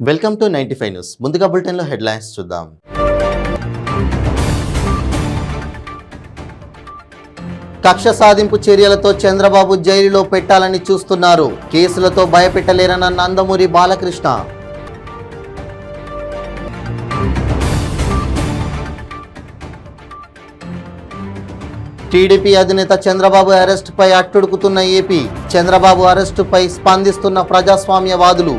Welcome to 95 news. ముందుగా బులెటిన్లో headlines చూద్దాం. కక్ష సాధింపు చర్యలతో చంద్రబాబు జైలులో పెట్టాలని చూస్తున్నారు. కేసులతో భయపెట్టలేరన్న నందమూరి బాలకృష్ణ. టీడీపీ అధినేత చంద్రబాబు అరెస్టుపై అట్టుడుకుతున్న ఏపీ. చంద్రబాబు అరెస్టుపై స్పందిస్తున్న ప్రజాస్వామ్యవాదులు.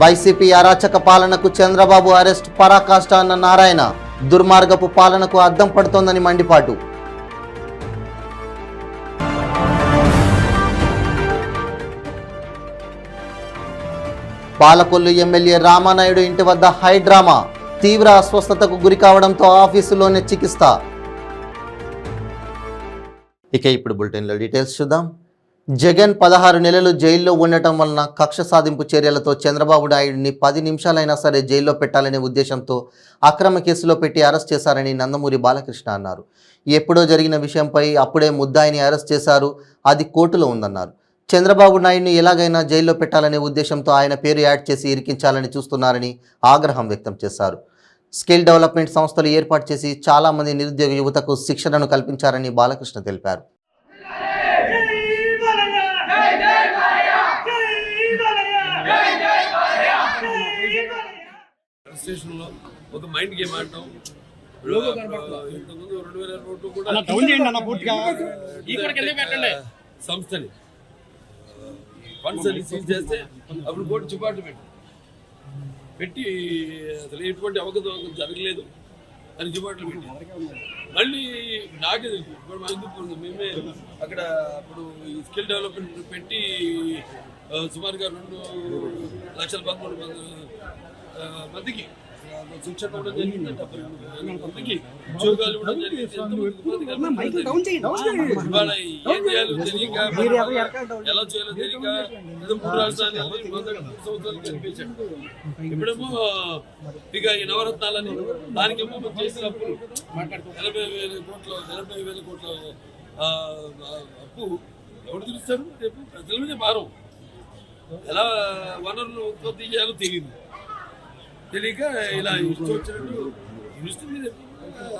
వైసీపీ అరాచక పాలనకు చంద్రబాబు అరెస్ట్ పరాకాష్ట అన్న నారాయణ. దుర్మార్గపు పాలనకు అద్దం పడుతోందని మండిపాటు. పాలకొల్లు ఎమ్మెల్యే రామానాయుడు ఇంటి వద్ద హైడ్రామా. తీవ్ర అస్వస్థతకు గురి కావడంతో ఆఫీసులోనే చికిత్స. ఇక ఇప్పుడు బులెటిన్లో డీటెయిల్స్ చూద్దాం. జగన్ 16 నెలలు జైల్లో ఉండటం వలన కక్ష సాధింపు చర్యలతో చంద్రబాబు నాయుడిని 10 నిమిషాలైనా సరే జైల్లో పెట్టాలనే ఉద్దేశంతో అక్రమ కేసులో పెట్టి అరెస్ట్ చేశారని నందమూరి బాలకృష్ణ అన్నారు. ఎప్పుడో జరిగిన విషయంపై అప్పుడే ముద్దాయిని అరెస్ట్ చేశారు, అది కోర్టులో ఉందన్నారు. చంద్రబాబు నాయుడిని ఎలాగైనా జైల్లో పెట్టాలనే ఉద్దేశంతో ఆయన పేరు యాడ్ చేసి ఇరికించాలని చూస్తున్నారని ఆగ్రహం వ్యక్తం చేశారు. స్కిల్ డెవలప్మెంట్ సంస్థలు ఏర్పాటు చేసి చాలామంది నిరుద్యోగ యువతకు శిక్షణను కల్పించారని బాలకృష్ణ తెలిపారు. స్టేషన్లో ఒక మైండ్ గేమ్ ఆడటం, ఇంతకుముందు 2002 కూడా సంస్థని ఫండ్స్ అని సీజ్ చేస్తే అప్పుడు కోర్టు చిపాట్లు పెట్టి అసలు ఎటువంటి అవకతవకలు జరగలేదు అని చిపాట్లు పెట్టి మళ్ళీ నాకే తెలుసు. ఇప్పుడు మా ఎందుకు మేమే అక్కడ అప్పుడు ఈ స్కిల్ డెవలప్మెంట్ పెట్టి సుమారుగా 2,13,000 మందికి శిక్షణ ఇవ్వడం జరిగింది. 70 మందికి ఉద్యోగాలు ఇవ్వడం జరిగింది. ఇవాళ ఏం చేయాలో తెలియక, ఎలా చేయాలో తెలియక 3 రాష్ట్రాలు 3 సంవత్సరాలు కనిపించాడు. ఇప్పుడేమో ఇక ఈ నవరత్నాలని దానికేమో చేసినప్పుడు 80,000 కోట్ల అప్పు ఎవరు తెలుస్తారు? రేపు ప్రజల మీద భారం. ఎలా వనరులు ఉత్పత్తి చేయాలో తెలియక ఇలా ఇష్టం వచ్చినట్టు ఇస్తుంది.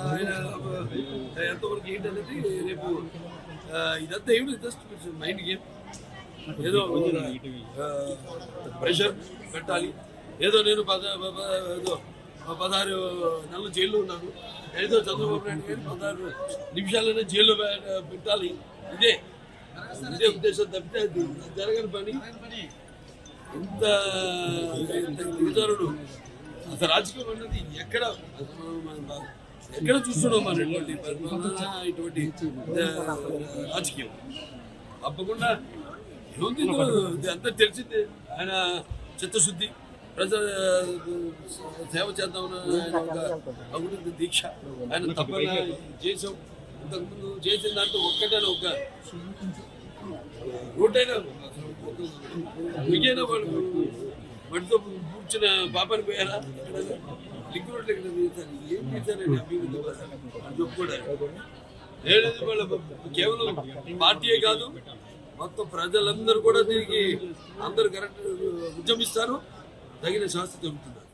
ఆయన ఎంతవరకు ఏంటనేది రేపు ఇదంతా ఏమిటి జస్ట్ మైండ్ గేమ్. ఏదో ప్రెషర్ పెట్టాలి. ఏదో నేను 16 నెలలు జైల్లో ఉన్నాను, ఏదో చంద్రబాబు నాయుడు గారు 16 నిమిషాలనే జైల్లో పెట్టాలి, ఇదే ఉద్దేశం తప్పితే అది జరగని పని. ఇంత విచారుడు అసలు రాజకీయం అన్నది ఎక్కడ చూస్తున్నాం మనం ఇటువంటి రాజకీయం. తప్పకుండా ఏముంది, అంతా తెలిసిందే. ఆయన చిత్తశుద్ధి, ప్రజల సేవ చేద్దామన్న ఆయన ఒక అభివృద్ధి దీక్ష ఆయన తప్పకుండా చేసాం. ఇంతకుముందు చేసిన దాంట్లో ఒక్కటైనా ఒక రోడ్డైనా మిగైనా వాళ్ళు వాటితో కూర్చున్న పాపని పోయారా? లింక్ రోడ్లు ఎక్కడ తీస్తారు? ఏం తీశారండి అభివృద్ధి చెప్పుకోవడానికి? ఏదైతే వాళ్ళ కేవలం పార్టీయే కాదు, మొత్తం ప్రజలందరూ కూడా దీనికి అందరూ కరెక్ట్ ఉద్యమిస్తారు, తగిన శాస్త్ర చెబుతున్నారు.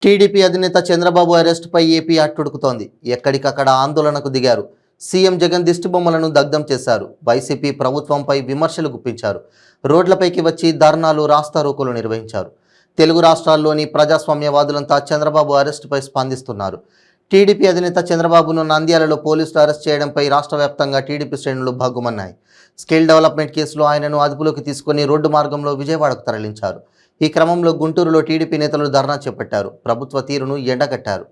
టీడీపీ అధినేత చంద్రబాబు అరెస్టుపై ఏపీ అట్టుడుకుతోంది. ఎక్కడికక్కడ ఆందోళనకు దిగారు. సీఎం జగన్ దిష్టిబొమ్మలను దగ్ధం చేశారు. వైసీపీ ప్రభుత్వంపై విమర్శలు గుప్పించారు. రోడ్లపైకి వచ్చి ధర్నాలు, రాస్తారోకోలు నిర్వహించారు. తెలుగు రాష్ట్రాల్లోని ప్రజాస్వామ్యవాదులంతా చంద్రబాబు అరెస్టుపై స్పందిస్తున్నారు. టీడీపీ అధినేత చంద్రబాబును నంద్యాలలో పోలీసులు అరెస్ట్ చేయడంపై రాష్ట్ర వ్యాప్తంగా టీడీపీ శ్రేణులు భగ్గుమన్నాయి. స్కిల్ డెవలప్మెంట్ కేసులో ఆయనను అదుపులోకి తీసుకుని రోడ్డు మార్గంలో విజయవాడకు తరలించారు. ఈ క్రమంలో గుంటూరులో టీడీపీ నేతలు ధర్నా చేపట్టారు. ప్రభుత్వ తీరును ఎండగట్టారు.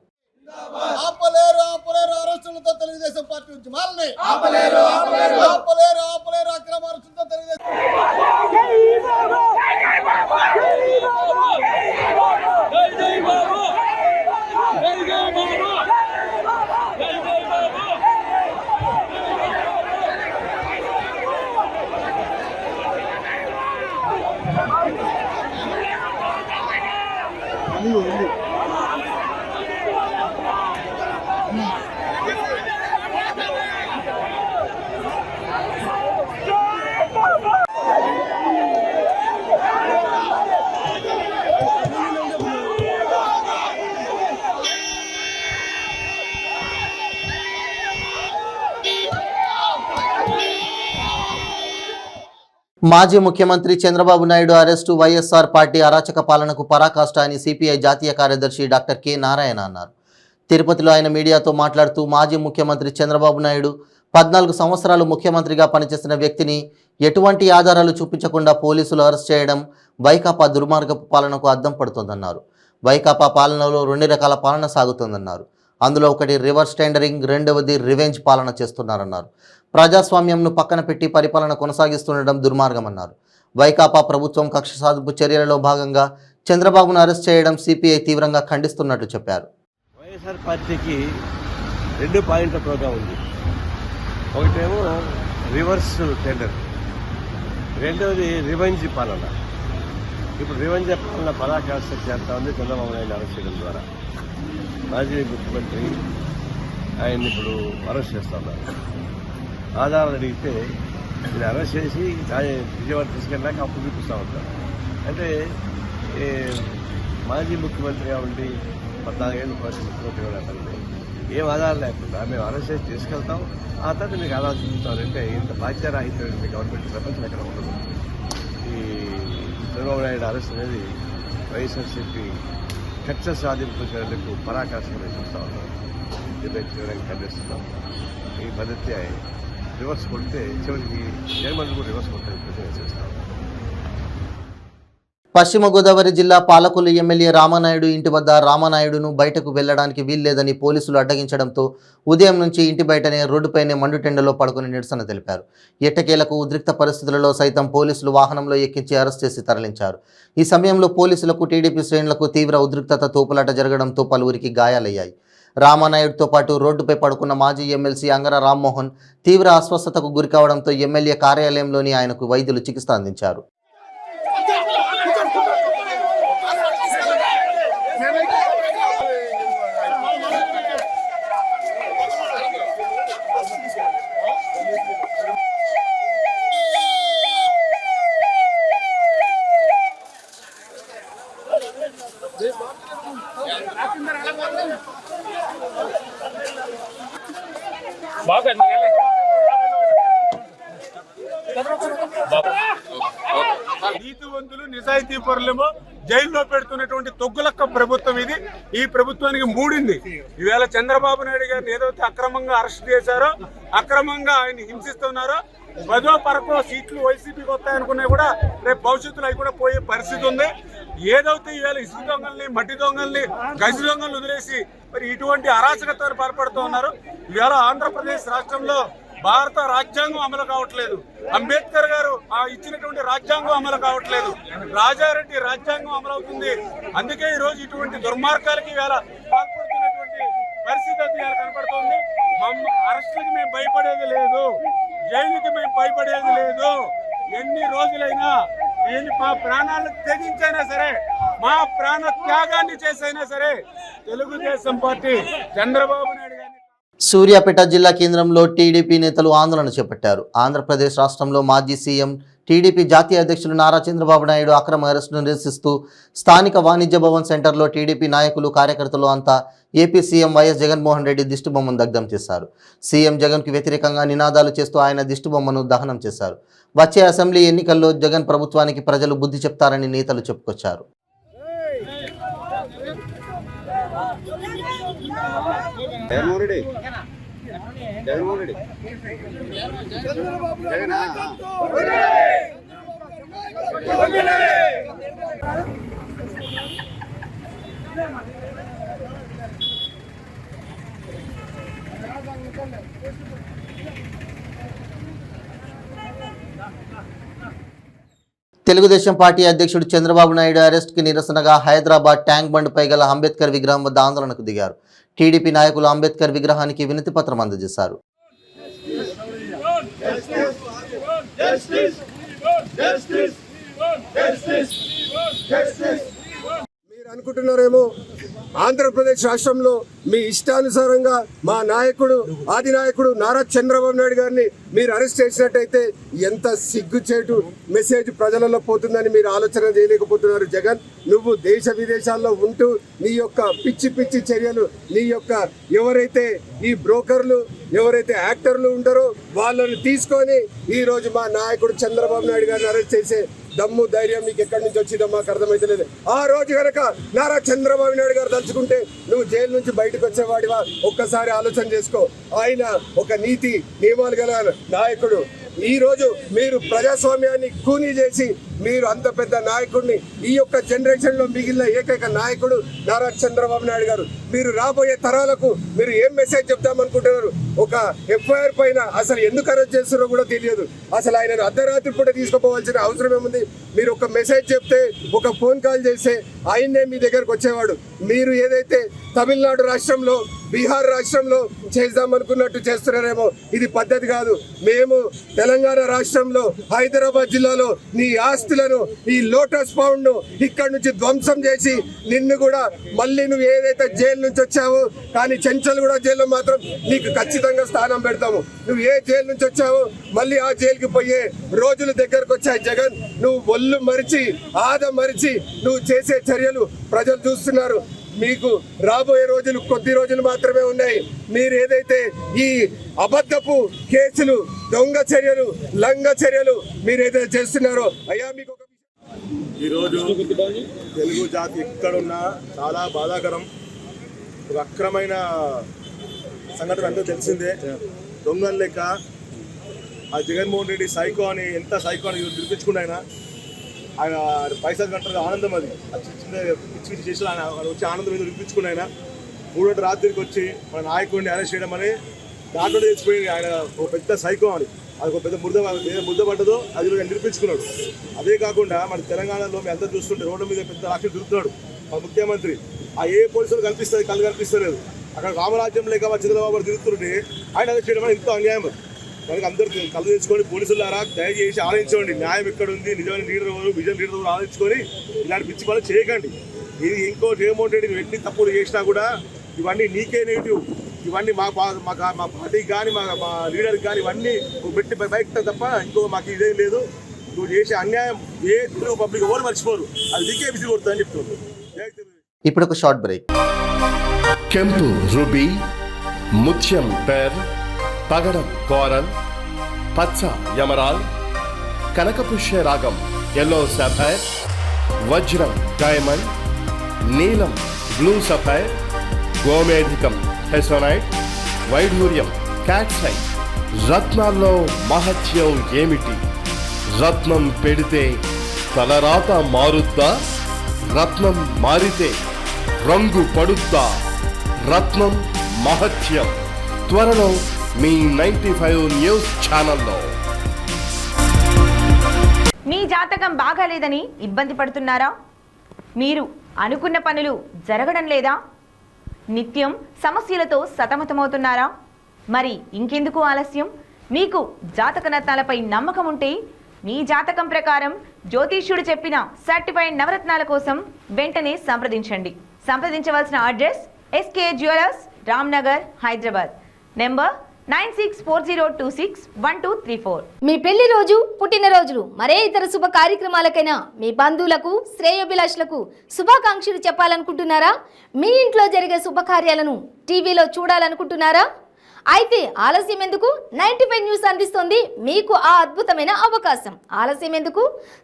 తెలుగుదేశం పార్టీ ఉద్యమాలని అక్రమ అరెస్టులతో తెలుగుదేశం మాజీ ముఖ్యమంత్రి చంద్రబాబు నాయుడు అరెస్టు వైఎస్ఆర్ పార్టీ అరాచక పాలనకు పరాకాష్ట అని సిపిఐ జాతీయ కార్యదర్శి డాక్టర్ కె నారాయణ అన్నారు. తిరుపతిలో ఆయన మీడియాతో మాట్లాడుతూ మాజీ ముఖ్యమంత్రి చంద్రబాబు నాయుడు 14 సంవత్సరాలు ముఖ్యమంత్రిగా పనిచేసిన వ్యక్తిని ఎటువంటి ఆధారాలు చూపించకుండా పోలీసులు అరెస్ట్ చేయడం వైకాపా దుర్మార్గపు పాలనకు అద్దం పడుతోందన్నారు. వైకాపా పాలనలో 2 రకాల పాలన సాగుతోందన్నారు. అందులో ఒకటి రివర్స్ టెండరింగ్, రెండవది రివెంజ్ పాలన చేస్తున్నారన్నారు. ప్రజాస్వామ్యంను పక్కన పెట్టి పరిపాలన కొనసాగిస్తుండడం దుర్మార్గమన్నారు. వైకాపా ప్రభుత్వం కక్ష సాధింపు చర్యలలో భాగంగా చంద్రబాబును అరెస్ట్ చేయడం సిపిఐ తీవ్రంగా ఖండిస్తున్నట్టు చెప్పారు. వైఎస్ఆర్ పార్టీకి 2 పాయింట్ల ప్రోగ్రాం ఉంది. ఒకటేమో రివర్స్ టెండర్, రెండవది రివెంజ్ పాలన. ఇప్పుడు రివెంజ్ పాలన పరాకాష్ట చేస్తా ఉంది చంద్రబాబు నాయుడు అరెస్ట్ చేయడం ద్వారా. మాజీ ముఖ్యమంత్రి ఆయన్ని ఇప్పుడు అరెస్ట్ చేస్తా ఉన్నారు. ఆధారాలు అడిగితే ఇది అరెస్ట్ చేసి విజయవాడ తీసుకెళ్ళాక అప్పుడు చూపిస్తూ ఉంటారు. అంటే మాజీ ముఖ్యమంత్రిగా ఉండి 14 ఏళ్ళు ముఖ్యమంత్రిగా ఉండాలంటే ఏం ఆధారం లేకుండా మేము అరెస్ట్ చేసి తీసుకెళ్తాం, ఆ తర్వాత మీకు ఆధారం చూపిస్తామంటే ఇంత బాధ్యరాహిత్యమైన గవర్నమెంట్ ప్రపంచం ఎక్కడ ఉండదు. ఈ చంద్రబాబు నాయుడు అరెస్ట్ అనేది వైఎస్ఆర్సీపీ కక్ష సాధింపు చర్యలకు పరాకాష్ఠగా చూస్తూ ఉన్నాం. డిబేట్ చేయడానికి ఖండిస్తున్నాం. ఈ పద్ధతి రివర్స్ కొడితే చివరికి జగన్మోహన్ కూడా రివర్స్ కొట్టే ప్రయత్నం చేస్తాం. పశ్చిమ గోదావరి జిల్లా పాలకొల్లు ఎమ్మెల్యే రామానాయుడు ఇంటి వద్ద రామానాయుడును బయటకు వెళ్లడానికి వీల్లేదని పోలీసులు అడ్డగించడంతో ఉదయం నుంచి ఇంటి బయటనే రోడ్డుపైనే మండుటెండలో పడుకుని నిరసన తెలిపారు. ఎట్టకేలకు ఉద్రిక్త పరిస్థితులలో సైతం పోలీసులు వాహనంలో ఎక్కించి అరెస్ట్ చేసి తరలించారు. ఈ సమయంలో పోలీసులకు టీడీపీ శ్రేణులకు తీవ్ర ఉద్రిక్తత తోపులాట జరగడంతో పలువురికి గాయాలయ్యాయి. రామానాయుడుతో పాటు రోడ్డుపై పడుకున్న మాజీ ఎమ్మెల్సీ అంగర రామ్మోహన్ తీవ్ర అస్వస్థతకు గురికావడంతో ఎమ్మెల్యే కార్యాలయంలోని ఆయనకు వైద్యులు చికిత్స అందించారు. నీతివంతులు నిజాయితీ పరులేమో జైల్లో పెడుతున్నటువంటి తొగ్గులక్క ప్రభుత్వం ఇది. ఈ ప్రభుత్వానికి మూడింది. ఈవేళ చంద్రబాబు నాయుడు గారిని ఏదైతే అక్రమంగా అరెస్ట్ చేశారో, అక్రమంగా ఆయన హింసిస్తున్నారో, 10వ 12వ సీట్లు వైసీపీకి వస్తాయనుకున్నా కూడా రేపు భవిష్యత్తులో అవి కూడా పోయే పరిస్థితి ఉంది. ఏదైతే ఈవేళ ఇసుక దొంగల్ని, మట్టి దొంగల్ని, గజి దొంగల్ని వదిలేసి మరి ఇటువంటి అరాచకతను పాల్పడుతూ ఉన్నారు. ఈవేళ ఆంధ్రప్రదేశ్ రాష్ట్రంలో భారత రాజ్యాంగం అమలు కావట్లేదు. అంబేద్కర్ గారు ఇచ్చినటువంటి రాజ్యాంగం అమలు కావట్లేదు. రాజారెడ్డి రాజ్యాంగం అమలవుతుంది. అందుకే ఈ రోజు ఇటువంటి దుర్మార్గాలకి వేళ పాల్పడుతున్నటువంటి పరిస్థితి కనపడుతుంది. అరెస్టులకి మేము భయపడేది లేదు, జైలుకి మేము భయపడేది లేదు. ఎన్ని రోజులైనా మా ప్రాణాలను తెగించైనా సరే, మా ప్రాణ త్యాగాన్ని చేసైనా సరే తెలుగుదేశం పార్టీ చంద్రబాబు నాయుడు గారిని. సూర్యాపేట జిల్లా కేంద్రంలో టీడీపీ నేతలు ఆందోళన చేపట్టారు. ఆంధ్రప్రదేశ్ రాష్ట్రంలో మాజీ సీఎం టీడీపీ జాతీయ అధ్యక్షులు నారా చంద్రబాబు నాయుడు అక్రమ అరెస్టును నిరసిస్తూ స్థానిక వాణిజ్య భవన్ సెంటర్లో టీడీపీ నాయకులు, కార్యకర్తలు అంతా AP CM YS Jaganmohan Reddy దిష్టిబొమ్మను దగ్ధం చేశారు. సీఎం జగన్కు వ్యతిరేకంగా నినాదాలు చేస్తూ ఆయన దిష్టిబొమ్మను దహనం చేశారు. వచ్చే అసెంబ్లీ ఎన్నికల్లో జగన్ ప్రభుత్వానికి ప్రజలు బుద్ధి చెప్తారని నేతలు చెప్పుకొచ్చారు. తెలుగుదేశం పార్టీ అధ్యక్షుడు చంద్రబాబు నాయుడు అరెస్ట్కి నిరసనగా హైదరాబాద్ ట్యాంక్ బండ్పై గల అంబేద్కర్ విగ్రహం వద్ద ఆందోళనకు దిగారు. టీడీపీ నాయకులు అంబేద్కర్ విగ్రహానికి వినతి పత్రం అందజేశారు. మీరు అనుకుంటున్నారేమో ఆంధ్రప్రదేశ్ రాష్ట్రంలో మీ ఇష్టానుసారంగా మా నాయకుడు, ఆది నాయకుడు నారా చంద్రబాబు నాయుడు గారిని మీరు అరెస్ట్ చేసినట్టయితే ఎంత సిగ్గుచేటు మెసేజ్ ప్రజలలో పోతుందని మీరు ఆలోచన చేయలేకపోతున్నారు. జగన్, నువ్వు దేశ విదేశాల్లో ఉంటూ నీ యొక్క పిచ్చి పిచ్చి చర్యలు, నీ యొక్క ఎవరైతే ఈ బ్రోకర్లు ఎవరైతే యాక్టర్లు ఉంటారో వాళ్ళని తీసుకొని ఈ రోజు మా నాయకుడు చంద్రబాబు నాయుడు గారిని అరెస్ట్ చేసే దమ్ము ధైర్యం నీకు ఎక్కడి నుంచి వచ్చిందో మాకు అర్థమైతలేదు. ఆ రోజు కనుక నారా చంద్రబాబు నాయుడు గారు తలుచుకుంటే నువ్వు జైలు నుంచి బయటకు వచ్చేవాడివా? ఒక్కసారి ఆలోచన చేసుకో. ఆయన ఒక నీతి నియమాలు గల నాయకుడు. ఈ రోజు మీరు ప్రజాస్వామ్యాన్ని కూనీ చేసి మీరు అంత పెద్ద నాయకుడిని, ఈ యొక్క జనరేషన్ లో మిగిలిన ఏకైక నాయకుడు నారా చంద్రబాబు నాయుడు గారు. మీరు రాబోయే తరాలకు మీరు ఏం మెసేజ్ చెప్తామనుకుంటున్నారు? ఒక ఎఫ్ఐఆర్ పైన అసలు ఎందుకు అరెస్ట్ చేస్తున్నారో కూడా తెలియదు. అసలు ఆయనను అర్ధరాత్రి పూట తీసుకుపోవాల్సిన అవసరం ఏముంది? మీరు ఒక మెసేజ్ చెప్తే, ఒక ఫోన్ కాల్ చేస్తే ఆయన్నే మీ దగ్గరకు వచ్చేవాడు. మీరు ఏదైతే తమిళనాడు రాష్ట్రంలో, బీహార్ రాష్ట్రంలో చేద్దామనుకున్నట్టు చేస్తున్నారేమో, ఇది పద్ధతి కాదు. మేము తెలంగాణ రాష్ట్రంలో హైదరాబాద్ జిల్లాలో నీ ఆస్తులను, ఈ లోటస్ పౌండ్ ఇక్కడి నుంచి ధ్వంసం చేసి నిన్ను కూడా మళ్ళీ నువ్వు ఏదైతే జైలు నుంచి వచ్చావో, కానీ చెంచల్గూడ జైల్లో మాత్రం నీకు ఖచ్చితంగా స్థానం పెడతాము. నువ్వు ఏ జైలు నుంచి వచ్చావో మళ్ళీ ఆ జైలుకి పోయే రోజులు దగ్గరకు వచ్చాయి. జగన్, నువ్వు ఒళ్ళు మరిచి, మరిచి నువ్వు చేసే చర్యలు ప్రజలు చూస్తున్నారు. మీకు రాబోయే రోజులు కొద్ది రోజులు మాత్రమే ఉన్నాయి. మీరు ఏదైతే ఈ అబద్ధపు కేసులు, దొంగ చర్యలు, లంగ చర్యలు మీరు ఏదైతే చేస్తున్నారో, అయ్యా మీకు ఒక ఈరోజు తెలుగు జాతి ఎక్కడున్నా చాలా బాధాకరం. ఒక అక్రమైన సంఘటన అందరూ తెలిసిందే. దొంగల లెక్క ఆ జగన్మోహన్ రెడ్డి సైకో అని, ఎంత సైకో అని నిరూపించుకున్నా ఆయన పైసలు కంటారు ఆనందం. అది చిన్న పిచ్చి చేసి ఆయన వచ్చి ఆనందం మీద నిరూపించుకున్న ఆయన 3 రాత్రికి వచ్చి మన నాయకుడిని అరెస్ట్ చేయడం అని దాంట్లో తెచ్చిపోయి ఆయన ఒక పెద్ద సైకో అని, అది ఒక పెద్ద ముద్ద పడ్డదో అది నిరూపించుకున్నాడు. అదే కాకుండా మన తెలంగాణలో మేము అంతా చూస్తుంటే రోడ్ల మీద పెద్ద రాక్షసు తిరుగుతున్నాడు మా ముఖ్యమంత్రి. ఆ ఏ పోలీసులు కనిపిస్తుంది, కళ్ళు కనిపిస్తలేదు. అక్కడ రామరాజ్యం లేక చంద్రబాబు తిరుగుతుంటే ఆయన అరెస్ట్ చేయడం అని ఎంతో అన్యాయం. కనుక అందరూ కళ్ళు తెచ్చుకొని పోలీసులారా దయచేసి ఆలోచించండి. న్యాయం ఎక్కడ ఉంది, నిజమైన లీడర్ ఎవరు, విజన్ లీడర్ ఎవరు ఆలోచించుకొని ఇలాంటి పిచ్చి పనులు చేయకండి. ఇది ఇంకో జగన్మోహన్ రెడ్డి ఎన్ని తప్పులు చేసినా కూడా ఇవన్నీ నీకే నెగిటివ్. ఇవన్నీ మా పార్టీకి కానీ మా లీడర్కి కానీ ఇవన్నీ పెట్టి బయట తప్ప ఇంకో మాకు ఇదేం లేదు. నువ్వు చేసే అన్యాయం ఏ తెలుగు పబ్లిక్ ఎవరు మర్చిపోరు. అది నీకే విసిరి కొడుతుందని చెప్తున్నారు. ఇప్పుడు ఒక షార్ట్ బ్రేక్. ಕೆಂಪು ರುಬಿ, ಮುತ್ಯಂ ಪೆರ್, పగడం కోరల్, పచ్చ యమరాల్, కనకపుష్య రాగం ఎల్లో సఫైర్, వజ్రం డైమండ్, నీలం బ్లూ సఫైర్, గోమేధికం హెసోనైట్, వైఢూర్యం క్యాట్సైట్. రత్నాల్లో మహత్యం ఏమిటి? రత్నం పెడితే తలరాత మారుద్దా? రత్నం మారితే రంగు పడుద్దా? రత్నం మహత్యం త్వరలో మీ 95 న్యూస్ ఛానల్లో. మీ జాతకం బాగాలేదని ఇబ్బంది పడుతున్నారా? మీరు అనుకున్న పనులు జరగడం లేదా? నిత్యం సమస్యలతో సతమతమవుతున్నారా? మరి ఇంకెందుకు ఆలస్యం? మీకు జాతక రత్నాలపై నమ్మకం ఉంటే మీ జాతకం ప్రకారం జ్యోతిష్యుడు చెప్పిన సర్టిఫైడ్ నవరత్నాల కోసం వెంటనే సంప్రదించండి. సంప్రదించవలసిన address SK jewellers, Ramnagar, Hyderabad. Number 9640261234. మీ పెళ్లి రోజు, పుట్టినరోజులు, మరే ఇతర శుభ కార్యక్రమాలకైనా మీ బంధువులకు, శ్రేయోభిలాషులకు శుభాకాంక్షలు చెప్పాలనుకుంటున్నారా? మీ ఇంట్లో జరిగే శుభకార్యాలను టీవీలో చూడాలనుకుంటున్నారా? అయితే ఆలస్యం ఎందుకు? 95 న్యూస్ అందిస్తోంది మీకు ఆ అద్భుతమైన అవకాశం. ఆలస్యం ఎందుకు?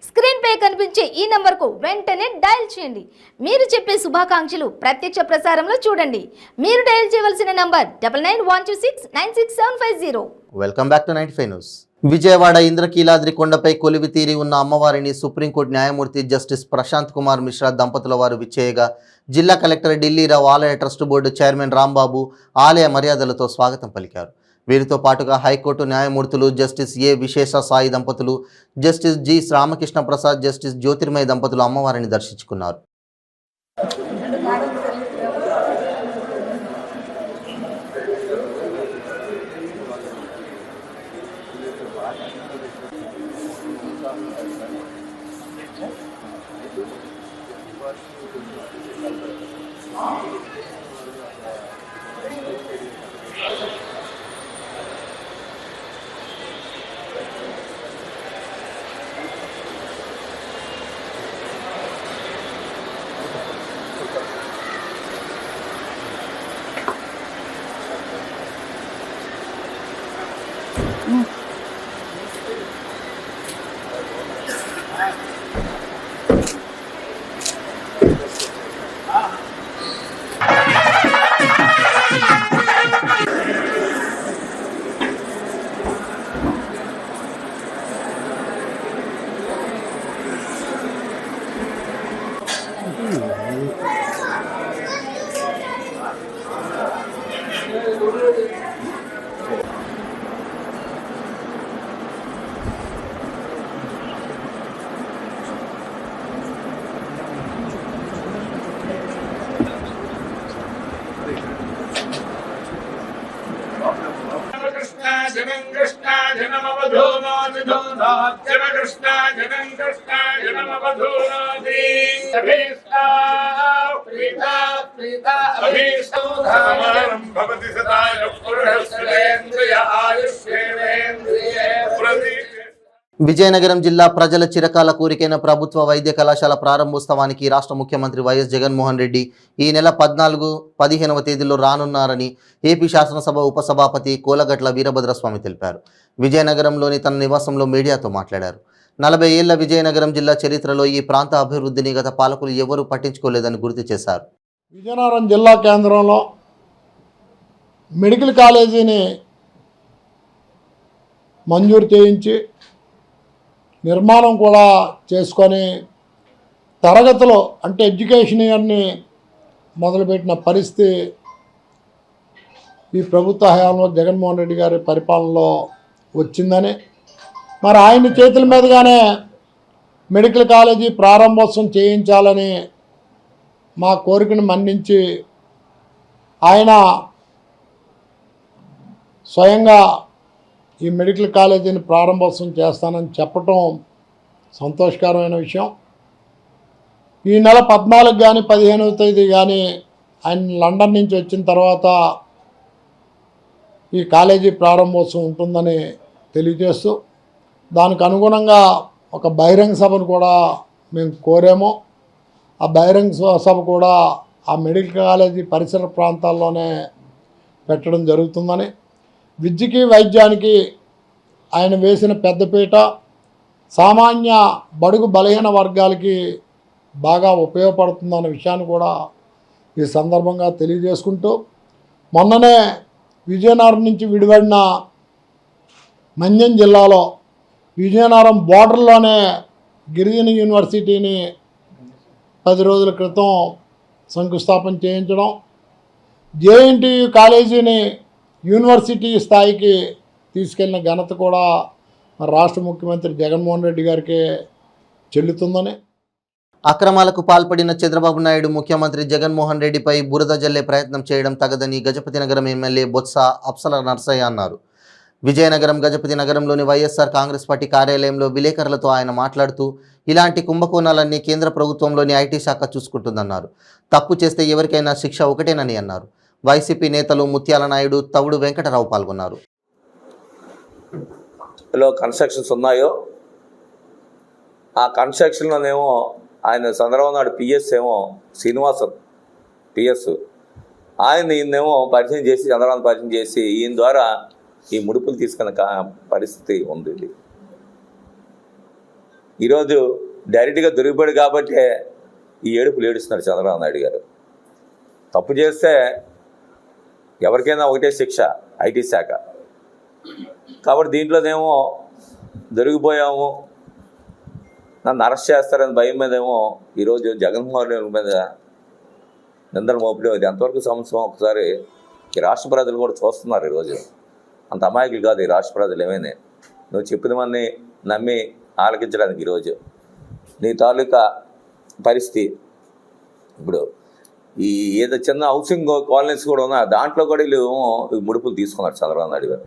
స్క్రీన్ పై కనిపించే ఈ నంబర్కు వెంటనే డయల్ చేయండి. మీరు చెప్పే శుభాకాంక్షలు ప్రత్యక్ష ప్రసారంలో చూడండి. మీరు డయల్ చేయవలసిన number 9912696750. Welcome back to 95 news. Vijayawada Indrakeeladri కొండపై కొలివి తీరి ఉన్న అమ్మవారిని సుప్రీంకోర్టు న్యాయమూర్తి జస్టిస్ ప్రశాంత్ కుమార్ మిశ్రా దంపతుల వారు విచ్చేయగా జిల్లా కలెక్టర్ ఢిల్లీరావు, ఆలయ ట్రస్ట్ బోర్డు చైర్మన్ రాంబాబు ఆలయ మర్యాదలతో స్వాగతం పలికారు. వీరితో పాటుగా హైకోర్టు న్యాయమూర్తులు జస్టిస్ ఏ విశేష సాయి దంపతులు, justice G Ramakrishna Prasad, justice Jyotirmaya దంపతులు అమ్మవారిని దర్శించుకున్నారు. విజయనగరం జిల్లా ప్రజల చిరకాల కోరికైన ప్రభుత్వ వైద్య కళాశాల ప్రారంభోత్సవానికి రాష్ట్ర ముఖ్యమంత్రి వైఎస్ జగన్మోహన్ రెడ్డి ఈ నెల 14, 15వ తేదీల్లో రానున్నారని ఏపీ శాసనసభ ఉపసభాపతి కోలగట్ల వీరభద్రస్వామి తెలిపారు. విజయనగరంలోని తన నివాసంలో మీడియాతో మాట్లాడారు. 40 ఏళ్ల విజయనగరం జిల్లా చరిత్రలో ఈ ప్రాంత అభివృద్ధిని గత పాలకులు ఎవరూ పట్టించుకోలేదని గుర్తు చేశారు. విజయనగరం జిల్లా కేంద్రంలో మెడికల్ కాలేజీని మంజూరు చేయించి నిర్మాణం కూడా చేసుకొని తరగతులు అంటే ఎడ్యుకేషన్ ఇయర్ని మొదలుపెట్టిన పరిస్థితి ఈ ప్రభుత్వ హయాంలో జగన్మోహన్ రెడ్డి గారి పరిపాలనలో వచ్చిందని, మరి ఆయన చేతుల మీదుగానే మెడికల్ కాలేజీ ప్రారంభోత్సవం చేయించాలని మా కోరికను మన్నించి ఆయన స్వయంగా ఈ మెడికల్ కాలేజీని ప్రారంభోత్సవం చేస్తానని చెప్పటం సంతోషకరమైన విషయం. ఈ నెల 14 కానీ 15వ తేదీ కానీ ఆయన లండన్ నుంచి వచ్చిన తర్వాత ఈ కాలేజీ ప్రారంభోత్సవం ఉంటుందని తెలియజేస్తూ దానికి అనుగుణంగా ఒక బహిరంగ సభను కూడా మేము కోరాము. ఆ బహిరంగ సభ కూడా ఆ మెడికల్ కాలేజీ పరిసర ప్రాంతాల్లోనే పెట్టడం జరుగుతుందని, విద్యకి వైద్యానికి ఆయన వేసిన పెద్దపీట సామాన్య బడుగు బలహీన వర్గాలకి బాగా ఉపయోగపడుతుందన్న విషయాన్ని కూడా ఈ సందర్భంగా తెలియజేసుకుంటూ, మొన్ననే విజయనగరం నుంచి విడిపడిన మన్యం జిల్లాలో విజయనగరం బోర్డర్లోనే గిరిజన యూనివర్సిటీని 10 రోజుల క్రితం శంకుస్థాపన చేయించడం, జేఎన్టీయు కాలేజీని యూనివర్సిటీ స్థాయికి తీసుకెళ్లిన ఘనత కూడా రాష్ట్ర ముఖ్యమంత్రి జగన్మోహన్ రెడ్డి గారికి చెల్లుతుందని. అక్రమాలకు పాల్పడిన చంద్రబాబు నాయుడు ముఖ్యమంత్రి జగన్మోహన్ రెడ్డిపై బురద జల్లే ప్రయత్నం చేయడం తగదని గజపతి నగరం ఎమ్మెల్యే బొత్స అప్సల నర్సయ్య అన్నారు. విజయనగరం గజపతి నగరంలోని వైఎస్ఆర్ కాంగ్రెస్ పార్టీ కార్యాలయంలో విలేకరులతో ఆయన మాట్లాడుతూ ఇలాంటి కుంభకోణాలన్నీ కేంద్ర ప్రభుత్వంలోని ఐటీ శాఖ చూసుకుంటుందన్నారు. తప్పు చేస్తే ఎవరికైనా శిక్ష ఒకటేనని అన్నారు. వైసీపీ నేతలు ముత్యాల నాయుడు, తవుడు వెంకటరావు పాల్గొన్నారు. కన్స్ట్రక్షన్స్ ఉన్నాయో ఆ కన్స్ట్రక్షన్లోనేమో ఆయన చంద్రబాబు నాయుడు పిఎస్ ఏమో శ్రీనివాసన్ పిఎస్ ఆయన ఈయనేమో పరిచయం చేసి చంద్రబాబు పరిచయం చేసి ఈయన ద్వారా ఈ ముడుపులు తీసుకున్న పరిస్థితి ఉంది. ఈరోజు డైరెక్ట్గా దొరికిపోయాడు కాబట్టి ఈ ఏడుపులు ఏడుస్తున్నారు చంద్రబాబు నాయుడు గారు. తప్పు చేస్తే ఎవరికైనా ఒకటే శిక్ష ఐటీ శాఖ కాబట్టి దీంట్లోనేమో దొరికిపోయాము, నన్ను అరెస్ట్ చేస్తారని భయం మీదేమో ఈరోజు జగన్మోహన్ రెడ్డి మీద నిందలు మోపడం ఇది ఎంతవరకు సంవత్సరం ఒకసారి ఈ రాష్ట్ర ప్రజలు కూడా చూస్తున్నారు. ఈరోజు అంత అమాయకులు కాదు ఈ రాష్ట్ర ప్రజలు. ఏమైనా నువ్వు చెప్పినవన్నీ నమ్మి ఆలకించడానికి ఈరోజు నీ తాలూకా పరిస్థితి. ఇప్పుడు ఈ ఏదో చిన్న హౌసింగ్ కాలనీస్ కూడా ఉన్నా దాంట్లో కూడా వీళ్ళు ముడుపులు తీసుకున్నారు చంద్రబాబు నాయుడు గారు.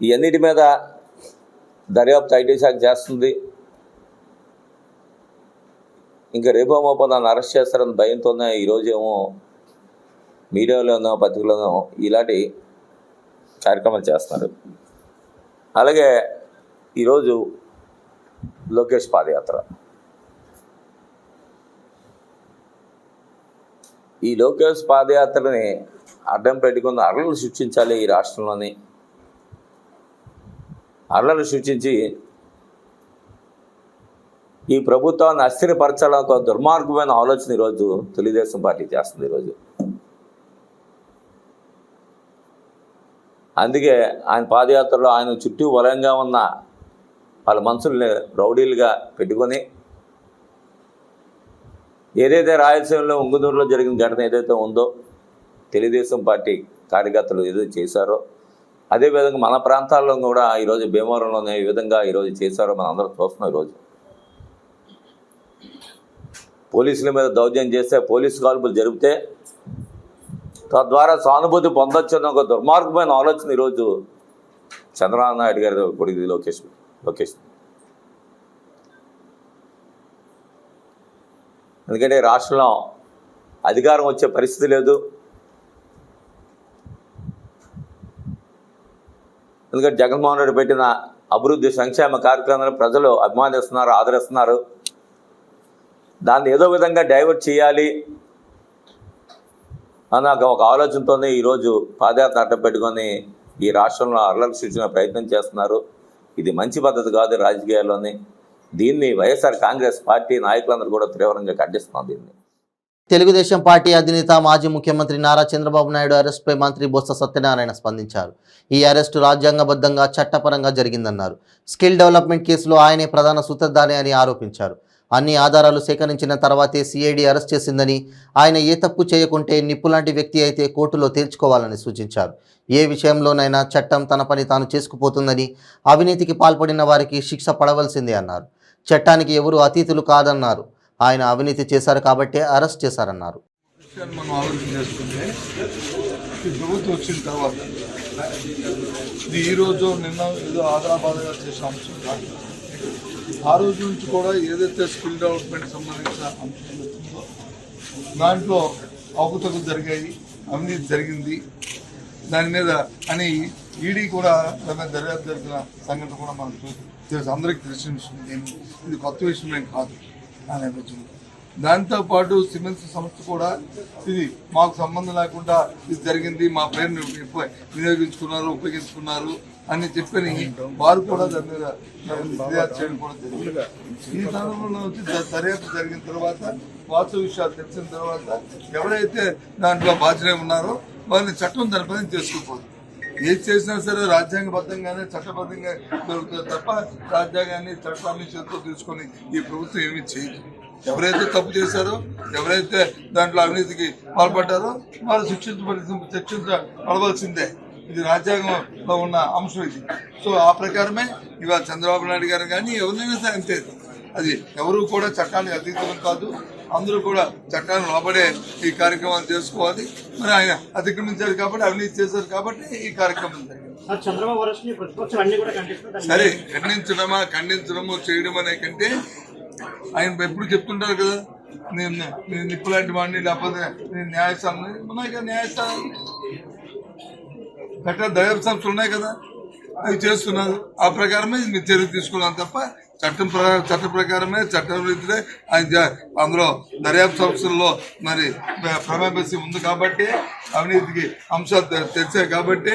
ఇవన్నిటి మీద దర్యాప్తు ఐటీ శాఖ చేస్తుంది. ఇంకా రేపో మోపో నన్ను అరెస్ట్ చేస్తారని భయంతోనే ఈరోజు ఏమో మీడియాలోనో పత్రికలోనో ఇలాంటి కార్యక్రమాలు చేస్తున్నారు. అలాగే ఈరోజు లోకేష్ పాదయాత్ర. ఈ లోకేష్ పాదయాత్రని అడ్డం పెట్టుకుని అర్రలు సృష్టించాలి ఈ రాష్ట్రంలోని. అర్రలు సృష్టించి ఈ ప్రభుత్వాన్ని అస్థిరపరచాలని ఒక దుర్మార్గమైన ఆలోచన ఈరోజు తెలుగుదేశం పార్టీ చేస్తుంది. ఈరోజు అందుకే ఆయన పాదయాత్రలో ఆయన చుట్టూ వలంగా ఉన్న వాళ్ళ మనుషుల్ని రౌడీలుగా పెట్టుకొని ఏదైతే రాయలసీమలో ఉంగుదూరులో జరిగిన ఘటన ఏదైతే ఉందో తెలుగుదేశం పార్టీ కార్యకర్తలు ఏదైతే చేశారో అదేవిధంగా మన ప్రాంతాల్లో కూడా ఈరోజు భీమవరంలోనే ఈ విధంగా ఈరోజు చేశారో మనం అందరం చూస్తున్నాం. ఈరోజు పోలీసుల మీద దౌర్జన్యం చేస్తే పోలీసు కాల్పులు జరిపితే తద్వారా సానుభూతి పొందొచ్చని ఒక దుర్మార్గమైన ఆలోచన ఈరోజు చంద్రబాబు నాయుడు గారి కొడుకు లోకేష్. ఎందుకంటే రాష్ట్రంలో అధికారం వచ్చే పరిస్థితి లేదు. ఎందుకంటే జగన్మోహన్ రెడ్డి పెట్టిన అభివృద్ధి సంక్షేమ కార్యక్రమాలను ప్రజలు అభిమానిస్తున్నారు, ఆదరిస్తున్నారు. దాన్ని ఏదో విధంగా డైవర్ట్ చేయాలి అన్న ఒక ఆలోచనతోనే ఈరోజు పాదయాత్ర అడ్డం పెట్టుకొని ఈ రాష్ట్రంలో అల్లరి సృష్టించిన ప్రయత్నం చేస్తున్నారు. ఇది మంచి పద్ధతి కాదు రాజకీయాల్లోని. దీన్ని వైఎస్ఆర్ కాంగ్రెస్ పార్టీ నాయకులందరూ కూడా తీవ్రంగా ఖండిస్తున్నారు. దీన్ని తెలుగుదేశం పార్టీ అధినేత మాజీ ముఖ్యమంత్రి నారా చంద్రబాబు నాయుడు అరెస్టుపై మంత్రి బొత్స సత్యనారాయణ స్పందించారు. ఈ అరెస్టు రాజ్యాంగబద్ధంగా చట్టపరంగా జరిగిందన్నారు. స్కిల్ డెవలప్మెంట్ కేసులో ఆయనే ప్రధాన సూత్రధారి అని ఆరోపించారు. అన్ని ఆధారాలు సేకరించిన తర్వాతే సిఐడి అరెస్ట్ చేసిందని, ఆయన ఏ తప్పు చేయకుంటే నిప్పులాంటి వ్యక్తి అయితే కోర్టులో తేల్చుకోవాలని సూచించారు. ఏ విషయంలోనైనా చట్టం తన పని తాను చేసుకుపోతుందని, అవినీతికి పాల్పడిన వారికి శిక్ష పడవలసిందే అన్నారు. చట్టానికి ఎవరు అతీతులు కాదన్నారు. ఆయన అవినీతి చేశారు కాబట్టే అరెస్ట్ చేశారన్నారు. మనం ఆలోచన చేసుకుంటే ఈ ప్రభుత్వం వచ్చిన తర్వాత ఇది ఈరోజు నిన్న ఏదో ఆదరాబాద్గా చేసిన అంశం కాదు. ఆ రోజు నుంచి కూడా ఏదైతే స్కిల్ డెవలప్మెంట్ సంబంధించిన అంశం వచ్చిందో దాంట్లో అవకతవకలు జరిగాయి, అవినీతి జరిగింది దాని మీద అని ఈడీ కూడా దాని దర్యాప్తు జరిగిన సంఘటన కూడా మనం తెలుసు, అందరికీ తెలిసిన విషయం. ఇది కొత్త విషయం ఏం కాదు. ఆ నేపథ్యంలో దాంతోపాటు సిమెంట్స్ సంస్థ కూడా ఇది మాకు సంబంధం లేకుండా ఇది జరిగింది, మా పేరుని ఉపయోగించుకున్నారు అని చెప్పని వారు కూడా దాని మీద ఫిర్యాదు చేయడం కూడా జరిగింది. ఈ సందర్భంలో వచ్చి దర్యాప్తు జరిగిన తర్వాత వాస్తవ విషయాలు తెలిసిన తర్వాత ఎవరైతే దాంట్లో బాధ్యులై ఉన్నారో వారిని చట్టం దాని పని చేసుకోకూడదు. ఏది చేసినా సరే రాజ్యాంగబద్ధంగానే చట్టబద్ధంగా దొరుకుతుంది తప్ప రాజ్యాంగాన్ని చట్టాన్ని చేతితో తీసుకొని ఈ ప్రభుత్వం ఏమీ చేయదు. ఎవరైతే తప్పు చేశారో, ఎవరైతే దాంట్లో అవినీతికి పాల్పడ్డారో వారు శిక్షించబడవలసిందే. ఇది రాజ్యాంగంలో ఉన్న అంశం ఇది. సో ఆ ప్రకారమే ఇవాళ చంద్రబాబు నాయుడు గారు కానీ ఎవరినైనా సరే అంతే. అది ఎవరు కూడా చట్టానికి అతీతం కాదు. అందరూ కూడా చట్టాన్ని లోబడే ఈ కార్యక్రమాలు చేసుకోవాలి. మరి ఆయన అతిక్రమించారు కాబట్టి, అవినీతి చేశారు కాబట్టి ఈ కార్యక్రమం సరే ఖండించడమో చేయడం అనే కంటే ఆయన ఎప్పుడు చెప్తుంటారు కదా, నేను నిప్పులాంటి వాడిని, లేకపోతే నేను న్యాయస్థానం ఉన్నాయి కదా, న్యాయస్థానం చట్ట దర్యాప్తు సంస్థలు ఉన్నాయి కదా, అవి చేస్తున్నారు. ఆ ప్రకారమే మీరు చర్య తీసుకున్నాను తప్ప చట్ట ప్రకారమే చట్టరీతిలో ఆయన అందులో దర్యాప్తు సంస్థల్లో మరి ప్రమేపసి ఉంది కాబట్టి, అవినీతికి అంశాలు తెలిసారు కాబట్టి,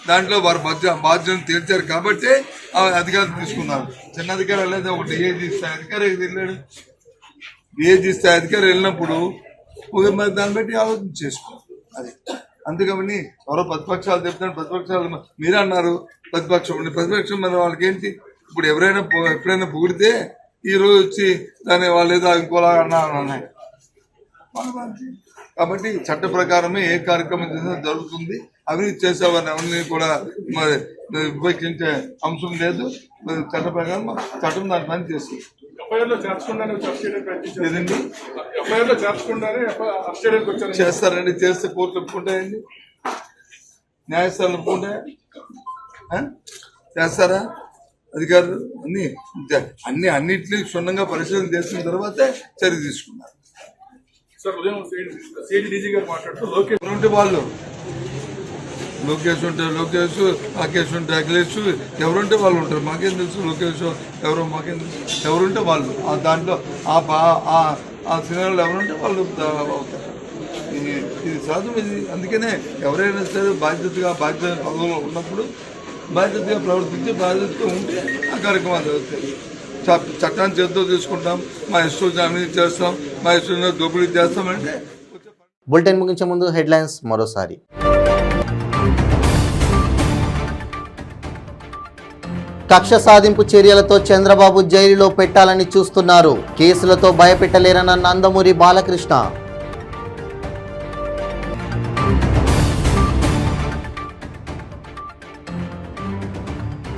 దాంట్లో వారు బాధ్యతను తేల్చారు కాబట్టి అధికారులు తీసుకున్నారు. చిన్న అధికారులు లేదా ఒకటి ఏజీ స్థాయి అధికారి వెళ్ళాడు. ఏజీ స్థాయి అధికారి వెళ్ళినప్పుడు మరి దాన్ని బట్టి ఆలోచన చేసుకోవాలి. అది అందుకని ఎవరో ప్రతిపక్షాలు చెప్తారు, ప్రతిపక్షాలు మీరే అన్నారు ప్రతిపక్షం మరి వాళ్ళకి ఏంటి? ఇప్పుడు ఎప్పుడైనా పొగిడితే ఈ రోజు వచ్చి దాన్ని వాళ్ళు ఏదో ఇంకోలా అన్నారు. కాబట్టి చట్ట ప్రకారమే ఏ కార్యక్రమం చేసినా జరుగుతుంది. అవినీతి చేసేవారిని ఎవరిని కూడా మరి విభజించే అంశం లేదు. చట్ట ప్రకారం చట్టం దాని పని చేస్తుంది. చేస్తారండి, చేస్తే కోర్టులు ఒప్పుకుంటాయండి, న్యాయస్థానాలు ఒప్పుకుంటాయా? చేస్తారా అధికారులు? అన్నింటినీ క్షుణ్ణంగా పరిశీలన చేసిన తర్వాతే చర్య తీసుకున్నారు. వాళ్ళు లోకేష్ ఉంటే లోకేష్, రాకేష్ ఉంటే అఖిలేష్, ఎవరుంటే వాళ్ళు ఉంటారు. మాకేం తెలుసు లోకేష్ ఎవరో, మాకేం తెలుసు. ఎవరుంటే వాళ్ళు దాంట్లో ఆ సినిమాలో ఎవరుంటే వాళ్ళు అవుతారు. ఇది సాధు. ఇది అందుకనే ఎవరైనా సరే బాధ్యత పదవులో ఉన్నప్పుడు బాధ్యతగా ప్రవర్తించి బాధ్యతగా ఉంటే ఆ కార్యక్రమాలు జరుగుతాయి. చట్టాన్ని చేతితో తీసుకుంటాం, మా ఇష్టం అవినీతి చేస్తాం, మా ఇష్టం దోపిడీ చేస్తామంటే. బులెటిన్ ముగించే ముందు హెడ్లైన్స్ మరోసారి. కక్ష సాధింపు చర్యలతో చంద్రబాబు జైలులో పెట్టాలని చూస్తున్నారు. కేసులతో భయపెట్టలేరన్న నందమూరి బాలకృష్ణ.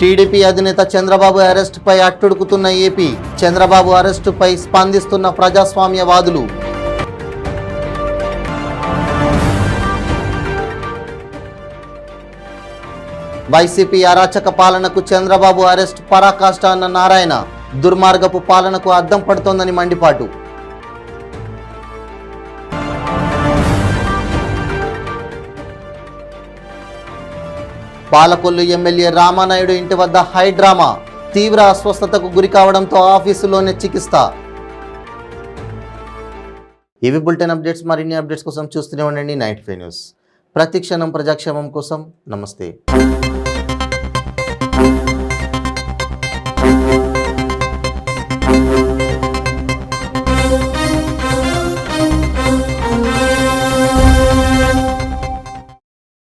టీడీపీ అధినేత చంద్రబాబు అరెస్టుపై అట్టుడుకుతున్న ఏపీ. చంద్రబాబు అరెస్టుపై స్పందిస్తున్న ప్రజాస్వామ్యవాదులు. వైసీపీ అరాచక పాలనకు చంద్రబాబు అరెస్ట్ పరాకాష్ట అన్న నారాయణ. దుర్మార్గపు పాలనకు అద్దం పడుతోందని మండిపాటు. పాలకొల్లు ఎమ్మెల్యే రామానాయుడు ఇంటి వద్ద హై డ్రామా. తీవ్ర అస్వస్థతకు గురి కావడంతో ఆఫీసులోనే చికిత్స. ఇవి బులెటిన్ అప్డేట్స్. మరిన్ని అప్డేట్స్ కోసం చూస్తూనే ఉండండి 95 న్యూస్. ప్రతి క్షణం ప్రజాక్షేమం కోసం. నమస్తే.